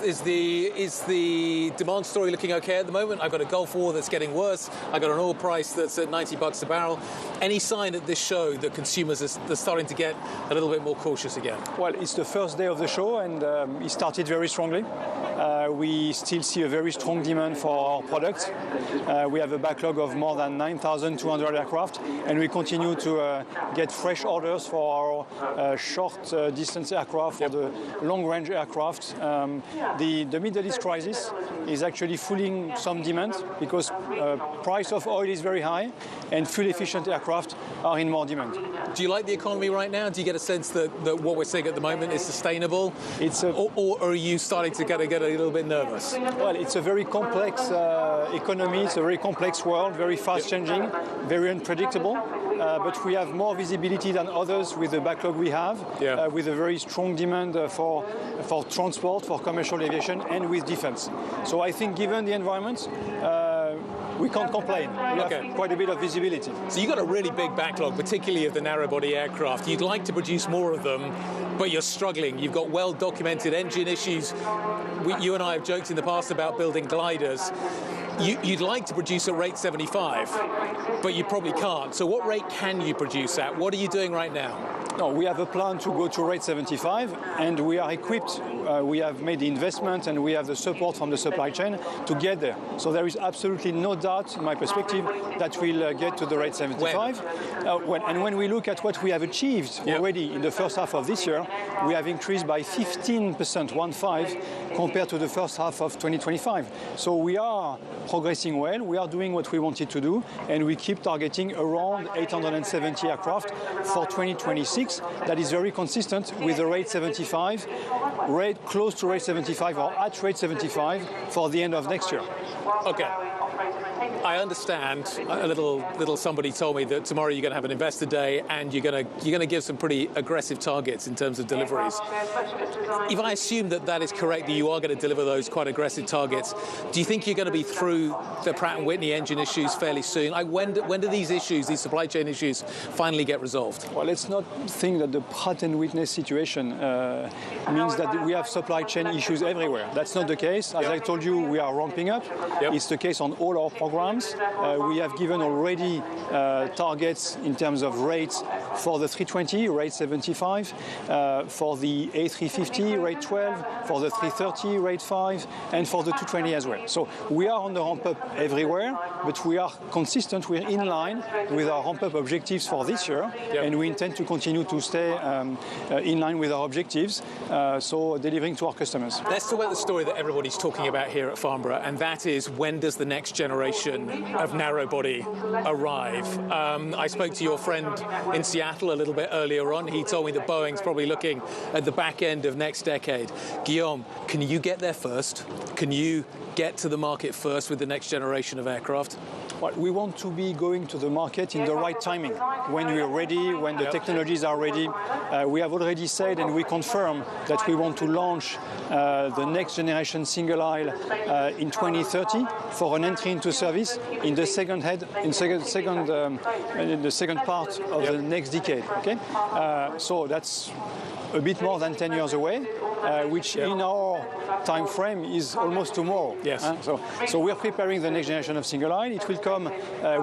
Is the demand story looking okay at the moment? I've got a Gulf War that's getting worse. I've got an oil price that's at $90 a barrel. Any sign at this show that consumers are starting to get a little bit more cautious again? Well, it's the first day of the show, and it started very strongly. We still see a very strong demand for our product. We have a backlog of more than 9,200 aircraft, and we continue to get fresh orders for our short distance aircraft, for the long-range aircraft. The Middle East crisis is actually fooling some demand because price of oil is very high and fuel-efficient aircraft are in more demand. Do you like the economy right now? Do you get a sense that what we're seeing at the moment is sustainable? Or are you starting to get a little bit nervous? Well, it's a very complex economy. It's a very complex world, very fast-changing, very unpredictable. But we have more visibility than others with the backlog we have, with a very strong demand for transport, for commercial aviation, and with defense. So I think given the environment, we can't complain. We have quite a bit of visibility. So you've got a really big backlog, particularly of the narrow-body aircraft. You'd like to produce more of them, but you're struggling. You've got well-documented engine issues. You and I have joked in the past about building gliders. You'd like to produce at rate 75, but you probably can't. So what rate can you produce at? What are you doing right now? No, we have a plan to go to rate 75, and we are equipped. We have made the investment, and we have the support from the supply chain to get there. So there is absolutely no doubt, in my perspective, that we'll get to the rate 75. When we look at what we have achieved already in the first half of this year, we have increased by 15%, 1.5, compared to the first half of 2025. So we are progressing well. We are doing what we wanted to do, and we keep targeting around 870 aircraft for 2026. That is very consistent with the rate 75, rate close to rate 75 or at rate 75 for the end of next year. Okay. I understand. A little somebody told me that tomorrow you're going to have an investor day and you're going to give some pretty aggressive targets in terms of deliveries. If I assume that is correct, that you are going to deliver those quite aggressive targets, do you think you're going to be through the Pratt & Whitney engine issues fairly soon? When do these issues, these supply chain issues, finally get resolved? Well, let's not think that the Pratt & Whitney situation means that we have supply chain issues everywhere. That's not the case. As I told you, we are ramping up. It's the case on all our programs. We have given already targets in terms of rates for the 320, rate 75, for the A350, rate 12, for the 330, rate 5, and for the 220 as well. So we are on the ramp-up everywhere, but we are consistent, we're in line with our ramp-up objectives for this year, and we intend to continue to stay in line with our objectives, so delivering to our customers. Let's talk about the story that everybody's talking about here at Farnborough, and that is, when does the next generation of narrow-body arrive? I spoke to your friend in Seattle a little bit earlier on. He told me that Boeing's probably looking at the back end of next decade. Guillaume, can you get there first? Can you get to the market first with the next generation of aircraft? Well, we want to be going to the market in the right timing, when we're ready, when the technologies are ready. We have already said, and we confirm, that we want to launch the next generation single aisle in 2030 for an entry into service in the second part of the next decade. Okay, so that's a bit more than 10 years away, which in our time frame is almost tomorrow. Yes. So we're preparing the next generation of single aisle. It will come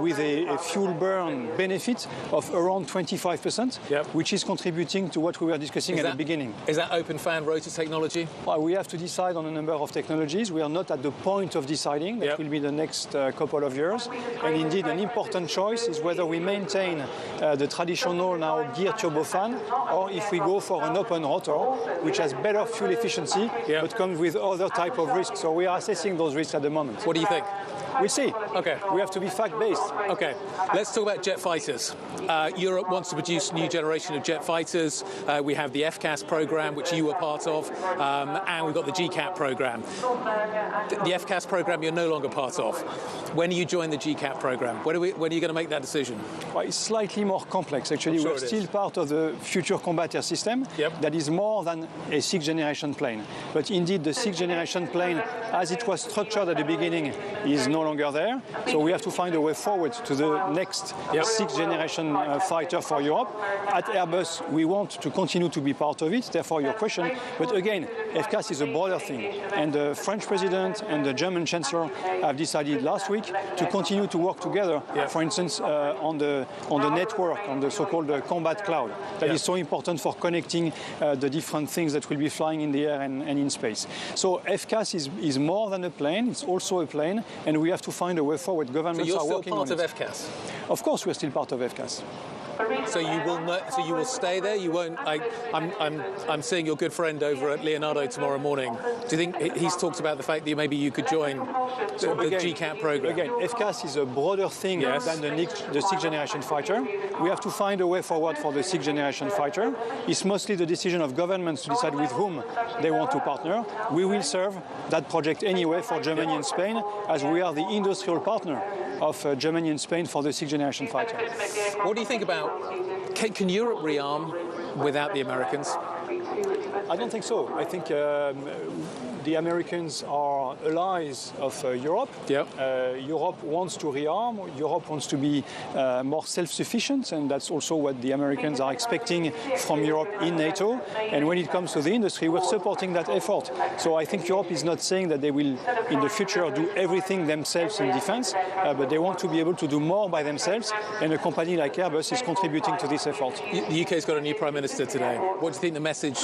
with a fuel burn benefit of around 25%, which is contributing to what we were discussing at the beginning. Is that open fan rotor technology? Well, we have to decide on a number of technologies. We are not at the point of deciding. That will be the next couple of years. And indeed, an important choice is whether we maintain the traditional now gear turbofan, or if we go for an open rotor, which has better fuel efficiency, but comes with other type of risks. So we are assessing those risks at the moment. What do you think? We'll see. Okay. We have to be fact-based. Okay. Let's talk about jet fighters. Europe wants to produce a new generation of jet fighters. We have the FCAS program, which you were part of, and we've got the GCAP program. The FCAS program you're no longer part of. When do you join the GCAP program? When are you going to make that decision? Well, it's slightly more complex, actually. We're still part of the Future Combat Air System. That is more than a sixth-generation plane. But indeed, the sixth-generation plane, as it was structured at the beginning, is no longer there. So we have to find a way forward to the next sixth-generation fighter for Europe. At Airbus, we want to continue to be part of it, therefore your question. But again, FCAS is a broader thing. And the French president and the German chancellor have decided last week to continue to work together, for instance, on the network, on the so-called combat cloud. That is so important for connecting the different things that will be flying in the air and in space. So FCAS is more than a plane, it's also a plane, and we have to find a way forward. Governments are working on it. So you're still part of FCAS? Of course, we're still part of FCAS. So you will stay there. You won't. I'm seeing your good friend over at Leonardo tomorrow morning. Do you think he's talked about the fact that maybe you could join the GCAP program? Again, FCAS is a broader thing than the sixth generation fighter. We have to find a way forward for the sixth generation fighter. It's mostly the decision of governments to decide with whom they want to partner. We will serve that project anyway for Germany and Spain, as we are the industrial partner of Germany and Spain for the sixth generation fighter. What do you think about, can Europe rearm without the Americans? I don't think so. I think the Americans are allies of Europe. Europe wants to rearm. Europe wants to be more self-sufficient, and that's also what the Americans are expecting from Europe in NATO. And when it comes to the industry, we're supporting that effort. So I think Europe is not saying that they will, in the future, do everything themselves in defense, but they want to be able to do more by themselves, and a company like Airbus is contributing to this effort. The UK's got a new Prime Minister today. What do you think the message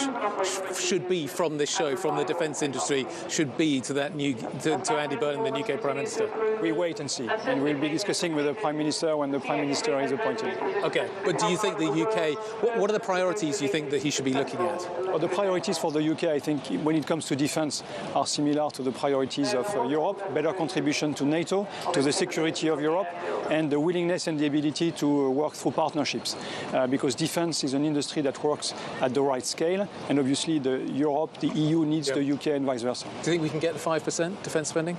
should be from this show, from the defence industry, should be to that to Andy Burnham, the UK Prime Minister? We wait and see, and we'll be discussing with the Prime Minister when the Prime Minister is appointed. Okay, but do you think the UK, what are the priorities you think that he should be looking at? Well, the priorities for the UK, I think, when it comes to defence, are similar to the priorities of Europe: better contribution to NATO, to the security of Europe, and the willingness and the ability to work through partnerships. Because defence is an industry that works at the right scale, and obviously Europe, the EU needs the UK and vice versa. Do you think we can get the 5% defence spending?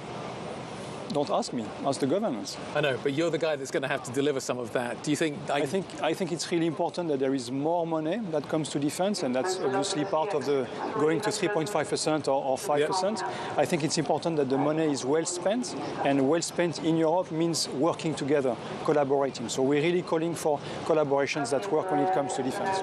Don't ask me, ask the governments. I know, but you're the guy that's going to have to deliver some of that. Do you think... I think it's really important that there is more money that comes to defense, and that's obviously part of the going to 3.5% or 5%. I think it's important that the money is well spent, and well spent in Europe means working together, collaborating. So we're really calling for collaborations that work when it comes to defense.